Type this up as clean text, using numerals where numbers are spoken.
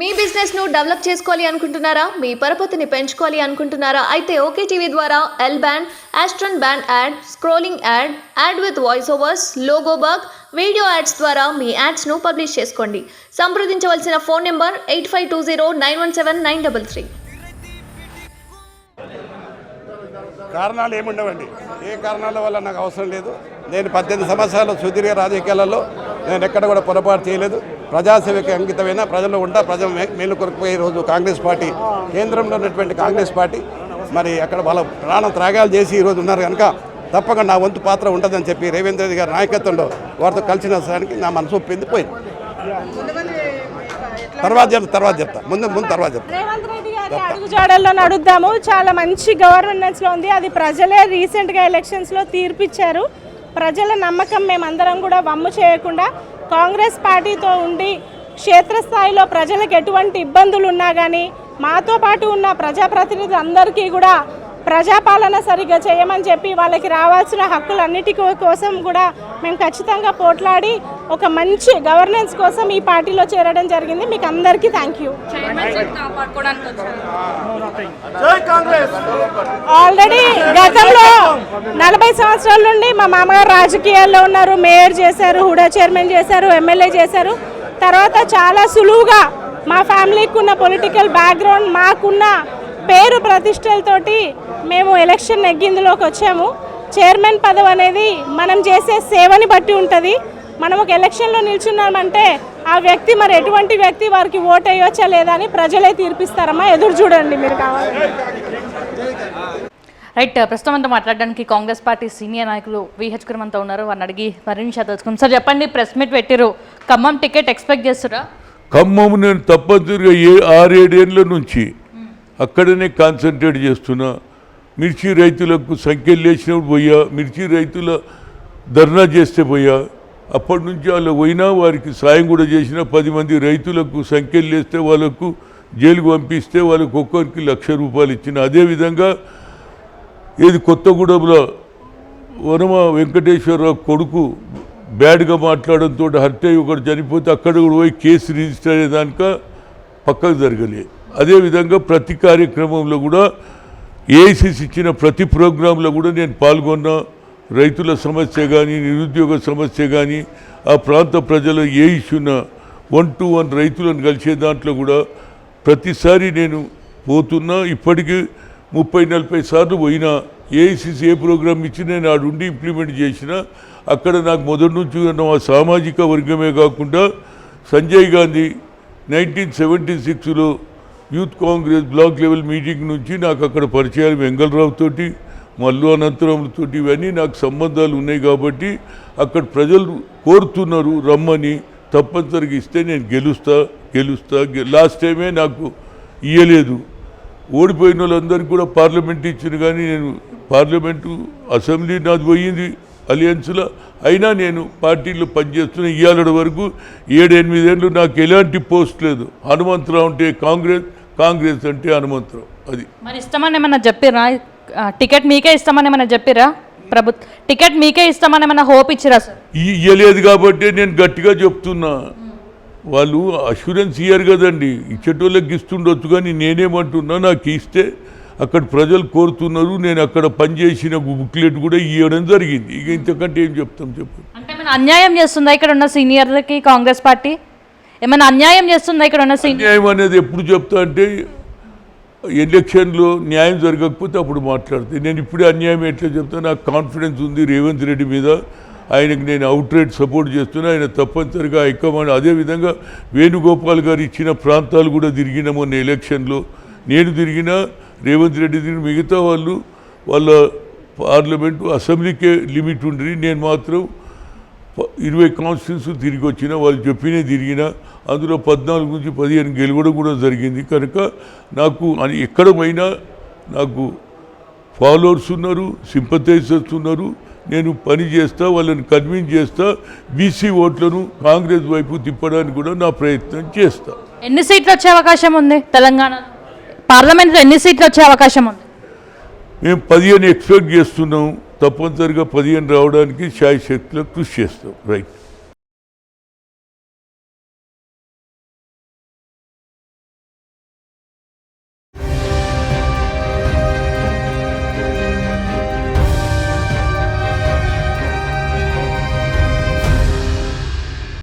మీ business ను develop చేసుకోవాలి అనుకుంటున్నారా? మీ పరపతిని పెంచుకోవాలి అనుకుంటున్నారా? అయితే ఓకే టీవీ ద్వారా ఎల్ బ్యాండ్, ఆస్ట్రన్ band ad, scrolling ad, ad with voice overs, logo bug, video ads ద్వారా మీ యాడ్స్ ను పబ్లిష్ చేసుకోండి. సంప్రదించవలసిన ఫోన్ నెంబర్ 8520917933. కారణాలు ఏముండవండి. ఏ కారణాల వల్ల నాకు అవసరం లేదు. నేను 18 సంవత్సరాల సుదీర్ఘ రాజకీయాలలో నేను ఎక్కడ కూడా పొరపాటు చేయలేదు. ప్రజాసేవకి అంకితమైన ప్రజలు ఉంటా, ప్రజల మేలు కొరకు ఈరోజు కాంగ్రెస్ పార్టీ, కేంద్రంలో ఉన్నటువంటి కాంగ్రెస్ పార్టీ మరి అక్కడ వాళ్ళ ప్రాణం త్యాగాలు చేసి ఈరోజు ఉన్నారు కనుక తప్పకుండా నా వంతు పాత్ర ఉంటుందని చెప్పి రేవంత్ రెడ్డి గారి నాయకత్వంలో వారితో కలిసిన దానికి నా మనసు ఒప్పింది పోయింది. తర్వాత చెప్తా ముందు తర్వాత చెప్తా. అడుగుజాడల్లో నడుద్దాము. చాలా మంచి గవర్నెన్స్లో ఉంది. అది ప్రజలే రీసెంట్గా ఎలక్షన్స్లో తీర్పిచ్చారు. ప్రజల నమ్మకం మేమందరం కూడా వమ్ము చేయకుండా కాంగ్రెస్ పార్టీతో ఉండి క్షేత్రస్థాయిలో ప్రజలకు ఎటువంటి ఇబ్బందులు ఉన్నా కానీ మాతో పాటు ఉన్న ప్రజాప్రతినిధులందరికీ కూడా ప్రజాపాలన సరిగ్గా చేయమని చెప్పి వాళ్ళకి రావాల్సిన హక్కులన్నిటి కోసం కూడా మేము ఖచ్చితంగా పోట్లాడి ఒక మంచి గవర్నెన్స్ కోసం ఈ పార్టీలో చేరడం జరిగింది. మీకు అందరికీ థ్యాంక్ యూ. ఆల్రెడీ గతంలో 40 సంవత్సరాల నుండి మా మామగారు రాజకీయాల్లో ఉన్నారు. మేయర్ చేశారు, హుడా చైర్మన్ చేశారు, ఎమ్మెల్యే చేశారు. తర్వాత చాలా సులువుగా మా ఫ్యామిలీకి ఉన్న పొలిటికల్ బ్యాక్గ్రౌండ్, మాకున్న పేరు ప్రతిష్టలతోటి మేము ఎలక్షన్ నెగ్గిందులోకి వచ్చాము. చైర్మన్ పదవి అనేది మనం చేసే సేవని బట్టి ఉంటుంది. మనం ఒక ఎలక్షన్లో నిల్చున్నామంటే ఆ వ్యక్తి మరి ఎటువంటి వ్యక్తి, వారికి ఓటు వేయవచ్చా లేదా అని ప్రజలే తీర్పిస్తారమ్మా. ఎదురు చూడండి మీరు కావాలి. రైట్, ప్రస్తుతం అంతా మాట్లాడడానికి కాంగ్రెస్ పార్టీ సీనియర్ నాయకులు విహెచ్ కురమంతా ఉన్నారు. వారిని అడిగి మరిన్ని తెలుసుకుందాం. సార్ చెప్పండి, ప్రెస్ మీట్ పెట్టిరు, ఖమ్మం టికెట్ ఎక్స్పెక్ట్ చేస్తురా? ఖమ్మం నేను తప్పనిసరిగా 6-7 ఏళ్ళ నుంచి అక్కడనే కాన్సన్ట్రేట్ చేస్తున్నా. మిర్చి రైతులకు సంఖ్యలు లేచినప్పుడు పోయా, మిర్చి రైతుల ధర్నా చేస్తే పోయా, అప్పటి నుంచి వాళ్ళు పోయినా వారికి సాయం కూడా చేసిన. 10 మంది రైతులకు సంఖ్యలు లేస్తే వాళ్ళకు జైలుకు పంపిస్తే వాళ్ళకు ఒక్కొక్కరికి ₹1,00,000 ఇచ్చిన. అదేవిధంగా కొత్తగూడెంలో వనమ వెంకటేశ్వరరావు కొడుకు బ్యాడ్గా మాట్లాడడంతో హత్య ఒకటి చనిపోతే అక్కడ కూడా పోయి కేసు రిజిస్టర్ అయ్యేదానిక పక్కకు జరగలేదు. అదేవిధంగా ప్రతి కార్యక్రమంలో కూడా ఏఐసిసి ఇచ్చిన ప్రతి ప్రోగ్రాంలో కూడా నేను పాల్గొన్నా. రైతుల సమస్య కానీ, నిరుద్యోగ సమస్య కానీ, ఆ ప్రాంత ప్రజల ఏ ఇష్యూనా 1-to-1 రైతులను కలిసే దాంట్లో కూడా ప్రతిసారి నేను పోతున్నా. ఇప్పటికీ 30-40 సార్లు పోయినా. ఏఐసిసి ఏ ప్రోగ్రాం ఇచ్చి నేను ఆడుండి ఇంప్లిమెంట్ చేసిన. అక్కడ నాకు మొదటి నుంచి ఉన్న సామాజిక వర్గమే కాకుండా సంజయ్ గాంధీ 1976లో youth Congress block level meeting నుంచి నాకు అక్కడ పరిచయాలు వెంగళరావుతోటి, మల్లు అనంతరాములతో, ఇవన్నీ నాకు సంబంధాలు ఉన్నాయి. కాబట్టి అక్కడ ప్రజలు కోరుతున్నారు రమ్మని. తప్పనిసరిగా ఇస్తే నేను గెలుస్తా. లాస్ట్ టైమే నాకు ఇయ్యలేదు. ఓడిపోయిన వాళ్ళందరికీ కూడా పార్లమెంట్ ఇచ్చిన, కానీ నేను పార్లమెంటు అసెంబ్లీ నాది పోయింది అలయన్స్లో. అయినా నేను పార్టీలో పనిచేస్తున్న ఇవాళ వరకు 7-8 ఏళ్ళు నాకు ఎలాంటి పోస్ట్ లేదు. హనుమంతరావు అంటే కాంగ్రెస్ అంటే హనుమంతరావు. అది మరి ఇస్తామని ఏమన్నా చెప్పిరా? టికెట్ మీకే ఇస్తామని ఏమన్నా చెప్పిరా? టికెట్ మీకే ఇస్తామని ఏమన్నా హోప్ ఇచ్చిరా? సార్ ఇయ్యలేదు కాబట్టి నేను గట్టిగా చెప్తున్నా. వాళ్ళు అష్యూరెన్స్ ఇయ్యారు కదండి, ఇచ్చేటోళ్ళకి ఇస్తుండొచ్చు. కానీ నేనేమంటున్నా, నాకు ఇస్తే అక్కడ ప్రజలు కోరుతున్నారు. నేను అక్కడ పనిచేసిన బుక్లెట్ కూడా ఇవ్వడం జరిగింది. ఇక ఇంతకంటే ఏం చెప్తాం చెప్పు. అంటే ఏమైనా అన్యాయం చేస్తుందా ఇక్కడ ఉన్న సీనియర్లకి కాంగ్రెస్ పార్టీ? ఏమైనా అన్యాయం చేస్తుందా ఇక్కడ ఉన్న సీనియర్? అన్యాయం అనేది ఎప్పుడు చెప్తా అంటే ఎలక్షన్లో న్యాయం జరగకపోతే అప్పుడు మాట్లాడితే. నేను ఇప్పుడే అన్యాయం ఎట్లా చెప్తా? నాకు కాన్ఫిడెన్స్ ఉంది రేవంత్ రెడ్డి మీద. ఆయనకు నేను అవుట్రైట్ సపోర్ట్ చేస్తున్నా. ఆయన తప్పనిసరిగా హైకమాండ్, అదేవిధంగా వేణుగోపాల్ గారు ఇచ్చిన ప్రాంతాలు కూడా తిరిగిన మొన్న ఎలక్షన్లో. నేను తిరిగినా, రేవంత్ రెడ్డి తిరిగిన, మిగతా వాళ్ళు వాళ్ళ పార్లమెంటు అసెంబ్లీకే లిమిట్ ఉండి, నేను మాత్రం 20 కాన్స్టిట్యూన్సీ తిరిగి వచ్చిన. వాళ్ళు చెప్పినే తిరిగిన. అందులో 14 నుంచి 15 గెలవడం కూడా జరిగింది. కనుక నాకు ఎక్కడ పోయినా నాకు ఫాలోవర్స్ ఉన్నారు, సింపథైజర్స్ ఉన్నారు. నేను పని చేస్తా, వాళ్ళని కన్విన్స్ చేస్తా. బీసీ ఓట్లను కాంగ్రెస్ వైపు తిప్పడానికి కూడా నా ప్రయత్నం చేస్తా. ఎన్ని సీట్లు వచ్చే అవకాశం ఉంది తెలంగాణ పార్లమెంట్లో? ఎన్ని సీట్లు వచ్చే అవకాశం ఉంది? మేము 15 ఎక్స్పెక్ట్ చేస్తున్నాం. తప్పనిసరిగా 15 రావడానికి శాయశక్తిలో కృషి చేస్తాం. రైట్.